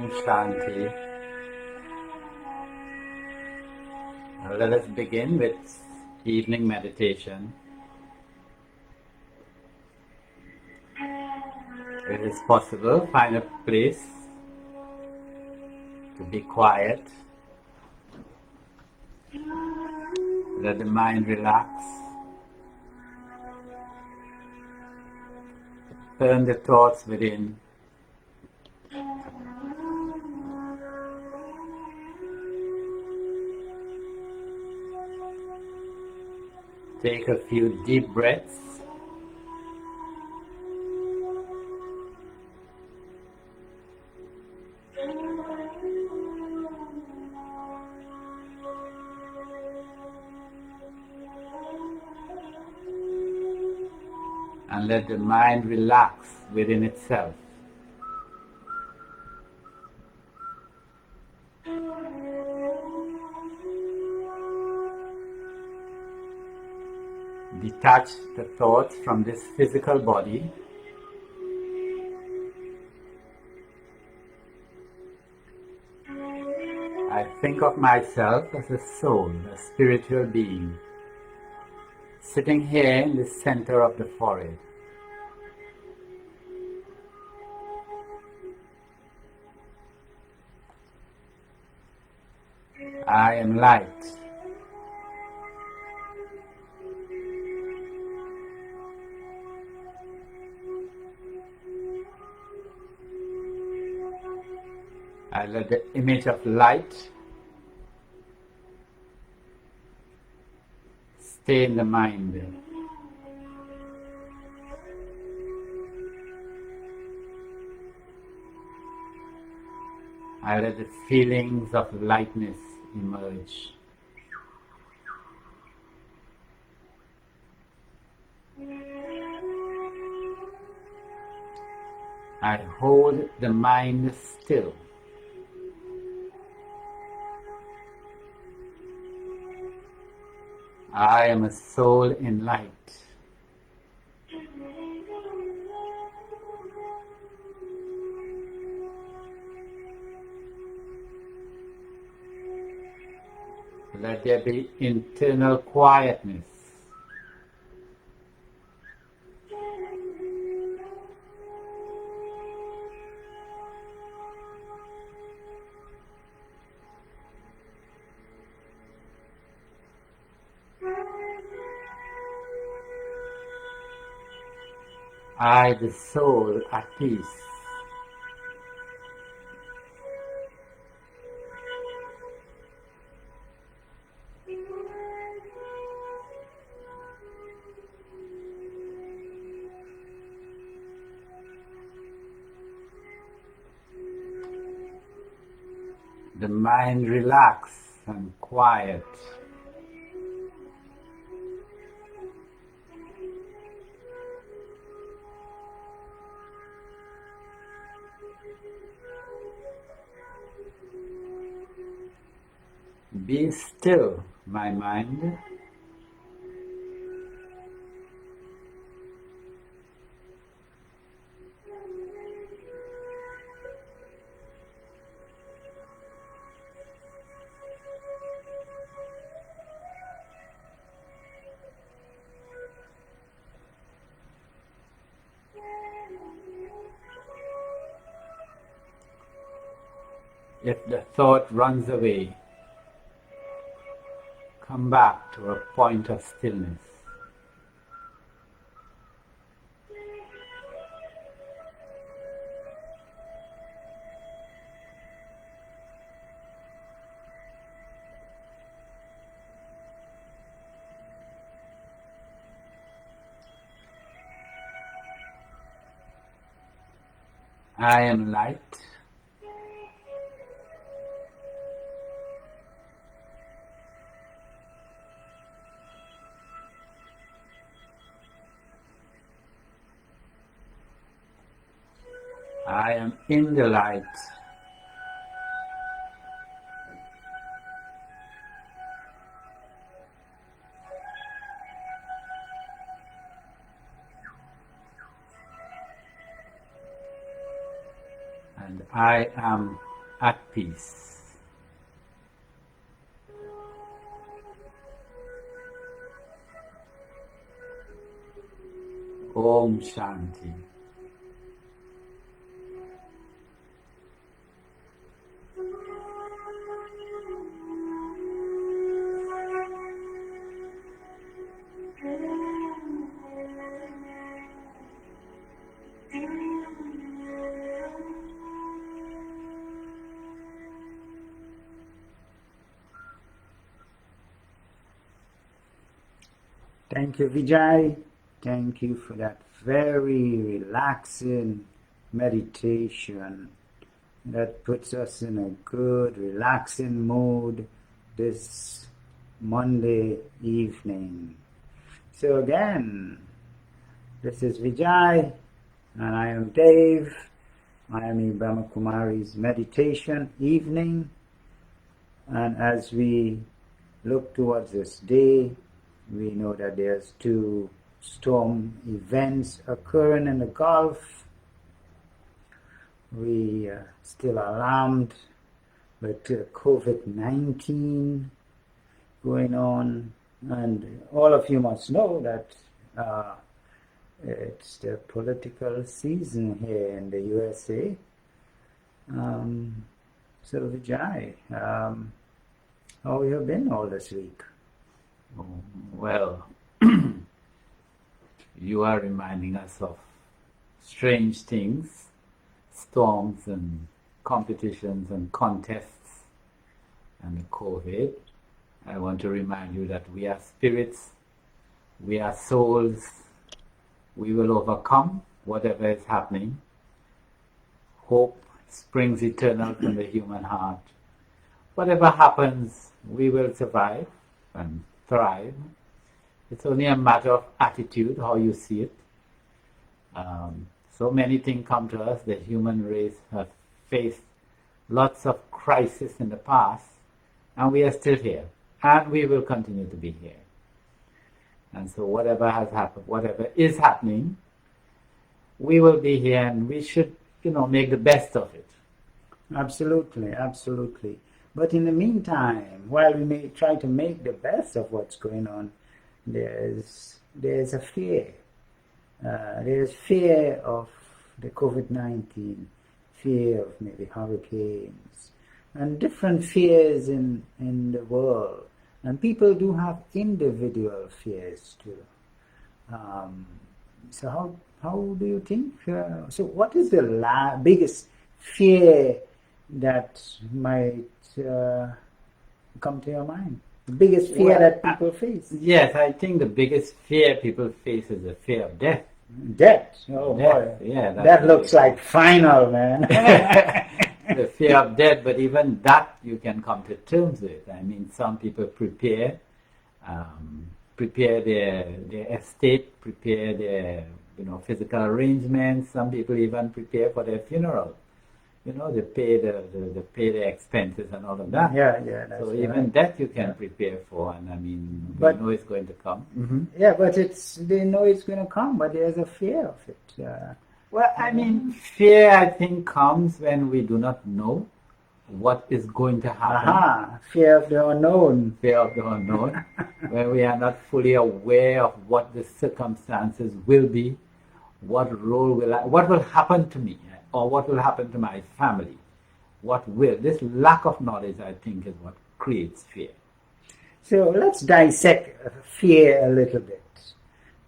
Om Shanti. Now let us begin with evening meditation. If it is possible, find a place to be quiet. Let the mind relax. Turn the thoughts within. Take a few deep breaths. And let the mind relax within itself. Detach the thoughts from this physical body. I think of myself as a soul, a spiritual being, sitting here in the center of the forehead. I am light. I let the image of light stay in the mind. I let the feelings of lightness emerge. I hold the mind still. I am a soul in light. Let there be internal quietness. I, the soul, at peace. The mind relax and quiet. Be still, my mind. If the thought runs away, come back to a point of stillness. I am light. I am in the light. And I am at peace. Om Shanti. Thank you, Vijay. Thank you for that very relaxing meditation that puts us in a good, relaxing mood this Monday evening. So again, this is Vijay, and I am Dev. I am in Brahma Kumari's meditation evening, and as we look towards this day, we know that there's 2 storm events occurring in the Gulf. We are still alarmed with COVID-19 going on, and all of you must know that it's the political season here in the USA. So Vijay, how have you been all this week? Well, you are reminding us of strange things, storms and competitions and contests and the COVID. I want to remind you that we are spirits, we are souls, we will overcome whatever is happening. Hope springs eternal from the human heart. Whatever happens, we will survive and thrive. It's only a matter of attitude, how you see it. So many things come to us. The human race has faced lots of crises in the past, and we are still here, and we will continue to be here. And so whatever has happened, whatever is happening, we will be here, and we should, make the best of it. Absolutely, absolutely. But in the meantime, while we may try to make the best of what's going on, there's a fear. There's fear of the COVID-19, fear of maybe hurricanes, and different fears in the world. And people do have individual fears too. So how do you think? So what is the biggest fear that might come to your mind? The biggest fear that people face? Yes, I think the biggest fear people face is the fear of death. Death? Oh boy. Yeah. That looks like final, man. The fear of death, but even that you can come to terms with. I mean, some people prepare their estate, prepare their physical arrangements. Some people even prepare for their funeral. They pay the expenses and all of that. Yeah. That's so right. even that you can prepare for, and I mean, we know it's going to come. Mm-hmm. Yeah, but they know it's going to come, but there's a fear of it. Well, I mean, fear I think comes when we do not know what is going to happen. Fear of the unknown. Fear of the unknown. When we are not fully aware of what the circumstances will be, what will happen to me, or what will happen to my family. This lack of knowledge, I think, is what creates fear. So let's dissect fear a little bit.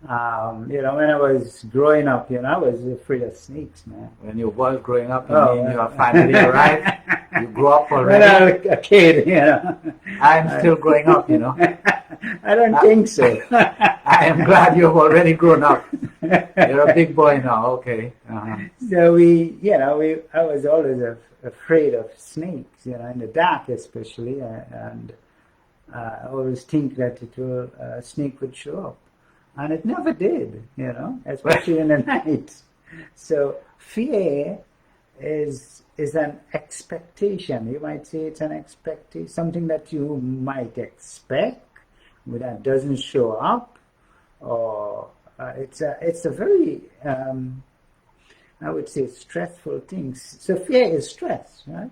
When I was growing up, I was afraid of snakes, man. When you were growing up, you are finally arrived. You grew up already. When I was a kid, I'm still growing up, I don't think so. I am glad you've already grown up. You're a big boy now, okay. So I was always afraid of snakes, in the dark especially, and I always think that a snake would show up. And it never did, especially in the night. So fear is an expectation. You might say it's an expectation, something that you might expect, but that doesn't show up, or it's a very I would say stressful thing. So fear is stress, right?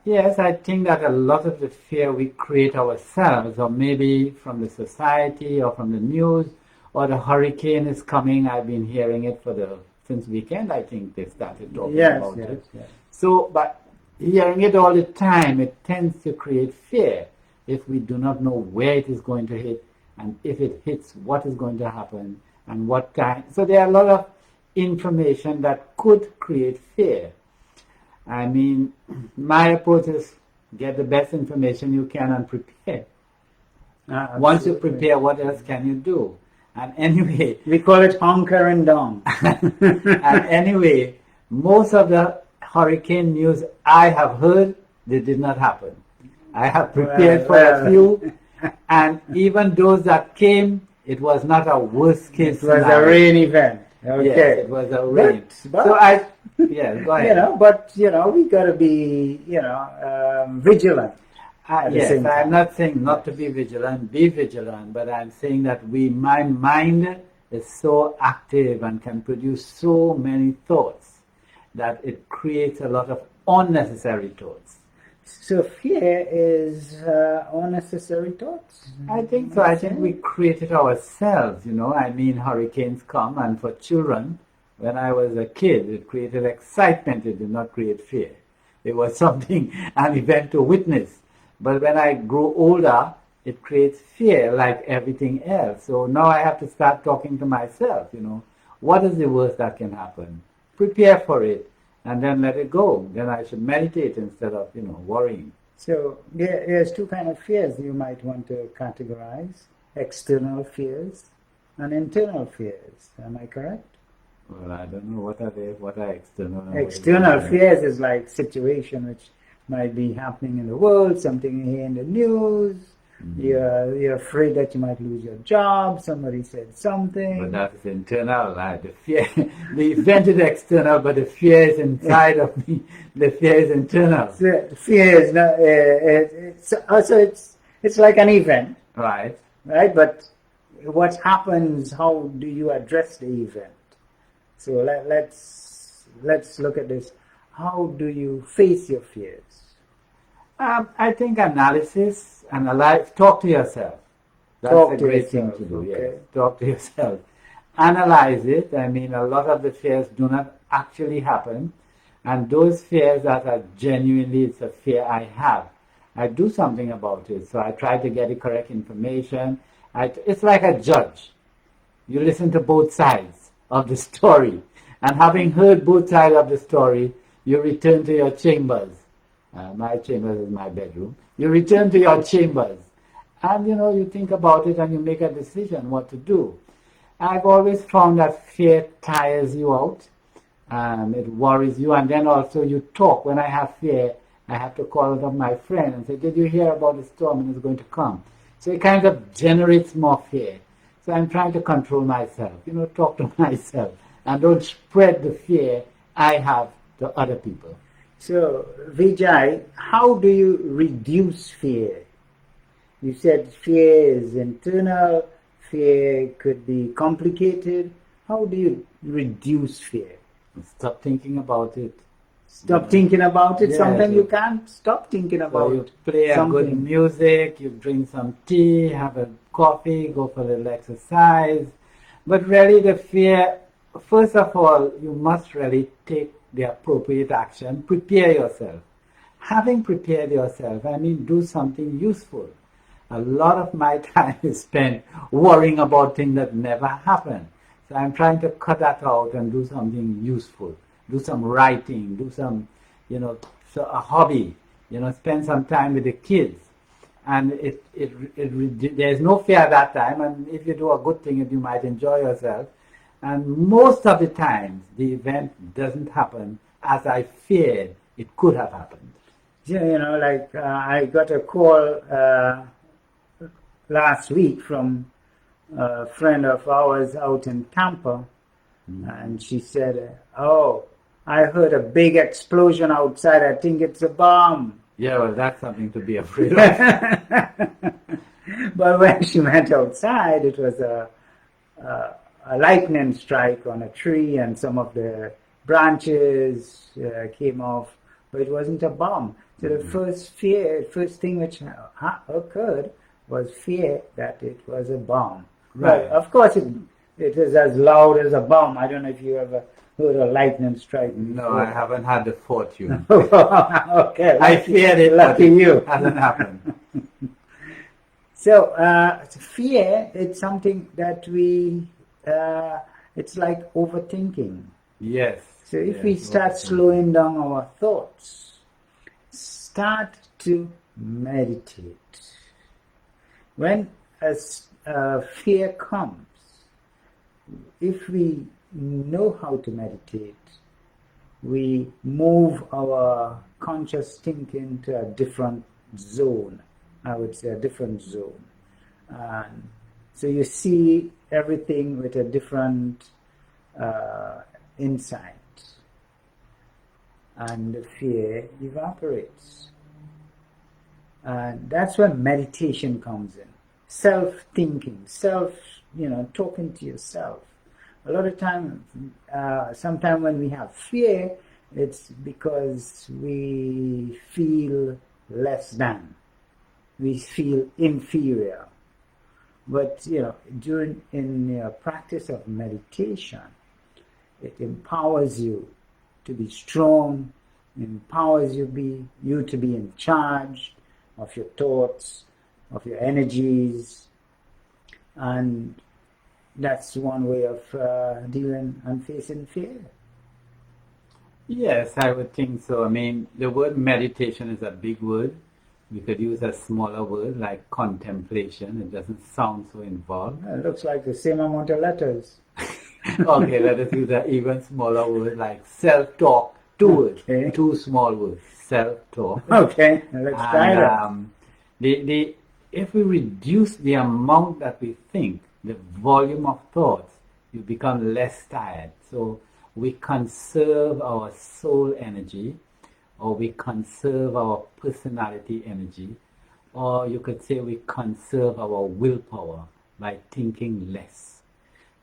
Yes, I think that a lot of the fear we create ourselves, or maybe from the society or from the news, or the hurricane is coming. I've been hearing it since weekend. I think they started talking Yes, about yes, it. yes. So, but hearing it all the time, it tends to create fear if we do not know where it is going to hit, and if it hits, what is going to happen, and what time. So there are a lot of information that could create fear. I mean, my approach is get the best information you can and prepare. Once you Absolutely. prepare, what else can you do? And anyway, We call it hunkering down. and anyway, most of the hurricane news I have heard, they did not happen. I have prepared for a few, and even those that came, it was not a worst case It was scenario. a rain event. Okay. Yes, it was a rain. But, So yeah, go ahead. but we got to be, vigilant. At the Yes, same time. I'm not saying not to be vigilant, but I'm saying that my mind is so active and can produce so many thoughts that it creates a lot of unnecessary thoughts. So fear is unnecessary thoughts. I think so. I think we create it ourselves, I mean, hurricanes come, and for children, when I was a kid, it created excitement. It did not create fear. It was something, an event to witness. But when I grow older, it creates fear like everything else. So now I have to start talking to myself, what is the worst that can happen? Prepare for it and then let it go. Then I should meditate instead of, worrying. So there's two kinds of fears you might want to categorize: external fears and internal fears. Am I correct? Well, I don't know. What are they? What are external? External fears is like situation which might be happening in the world, something you hear in the news. Mm-hmm. You're afraid that you might lose your job. Somebody said something. But that is internal. The fear, the event is external, but the fear is inside of me. The fear is internal. So fear is not. It's like an event, right? Right, but what happens? How do you address the event? So let's look at this. How do you face your fears? I think analysis, talk to yourself. That's a great thing to do. Okay. Yes. Talk to yourself. Analyze it. I mean, a lot of the fears do not actually happen. And those fears that are genuinely, it's a fear I have, I do something about it. So I try to get the correct information. It's like a judge. You listen to both sides of the story. And having heard both sides of the story, you return to your chambers. My chambers is my bedroom. You return to your chambers. And, you think about it and you make a decision what to do. I've always found that fear tires you out. It worries you. And then also you talk. When I have fear, I have to call up my friend and say, did you hear about the storm and it's going to come? So it kind of generates more fear. So I'm trying to control myself, talk to myself. And don't spread the fear I have to other people. So, Vijay, how do you reduce fear? You said fear is internal, fear could be complicated. How do you reduce fear? Stop thinking about it. Stop thinking about it? Yeah, something you can't stop thinking about. So you play a good music, you drink some tea, have a coffee, go for a little exercise. But really the fear, first of all, you must really take the appropriate action. Prepare yourself. Having prepared yourself, do something useful. A lot of my time is spent worrying about things that never happen. So I'm trying to cut that out and do something useful. Do some writing, do some, a hobby, spend some time with the kids. And there's no fear at that time. And if you do a good thing, you might enjoy yourself. And most of the times, the event doesn't happen as I feared it could have happened. Yeah, I got a call last week from a friend of ours out in Tampa, and she said, "Oh, I heard a big explosion outside. I think it's a bomb." Yeah, well, that's something to be afraid of. But when she went outside, it was a lightning strike on a tree, and some of the branches came off, but it wasn't a bomb. So the first thing which occurred was fear that it was a bomb. Right. Well, of course it is as loud as a bomb. I don't know if you ever heard a lightning strike. No, I haven't had the fortune. Okay. I feared it, lucky but you. it hasn't happened. So fear, it's something that it's like overthinking. Yes. So if yes, we start overthinking. slowing down our thoughts, start to meditate. When a fear comes, if we know how to meditate, we move our conscious thinking to a different zone. I would say a different zone. And so you see everything with a different insight. And the fear evaporates. And that's when meditation comes in. Self-thinking, talking to yourself. A lot of time, sometimes when we have fear, it's because we feel less than. We feel inferior. But, in your practice of meditation, it empowers you to be strong, empowers you to be in charge of your thoughts, of your energies, and that's one way of dealing and facing fear. Yes, I would think so. I mean, the word meditation is a big word. We could use a smaller word like contemplation. It doesn't sound so involved. It looks like the same amount of letters. Okay, let us use an even smaller word like self-talk. Two words, Okay. two small words, self-talk. Okay, let's try that. And if we reduce the amount that we think, the volume of thoughts, you become less tired. So we conserve our soul energy, or we conserve our personality energy, or you could say we conserve our willpower by thinking less.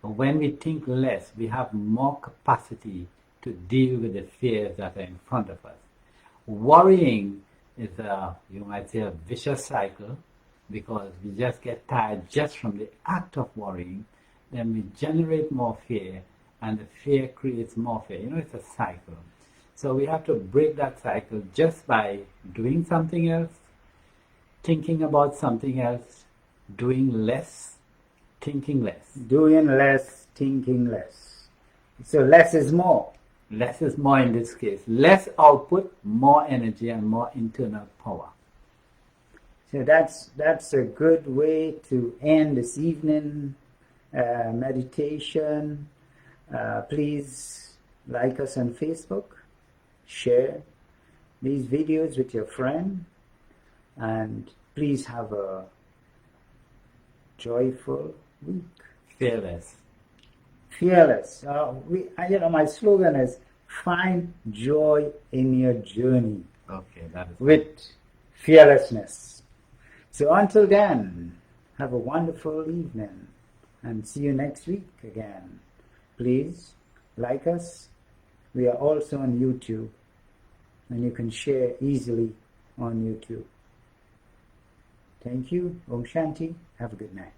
But when we think less, we have more capacity to deal with the fears that are in front of us. Worrying is you might say, a vicious cycle, because we just get tired just from the act of worrying, then we generate more fear, and the fear creates more fear. It's a cycle. So we have to break that cycle just by doing something else, thinking about something else, doing less, thinking less. Doing less, thinking less. So less is more. Less is more in this case. Less output, more energy and more internal power. So that's a good way to end this evening meditation. Please like us on Facebook, share these videos with your friend, and please have a joyful week. Fearless. Fearless. My slogan is find joy in your journey. Okay, that is with fearlessness. So until then, have a wonderful evening and see you next week again. Please like us. We are also on YouTube, and you can share easily on YouTube. Thank you. Om Shanti. Have a good night.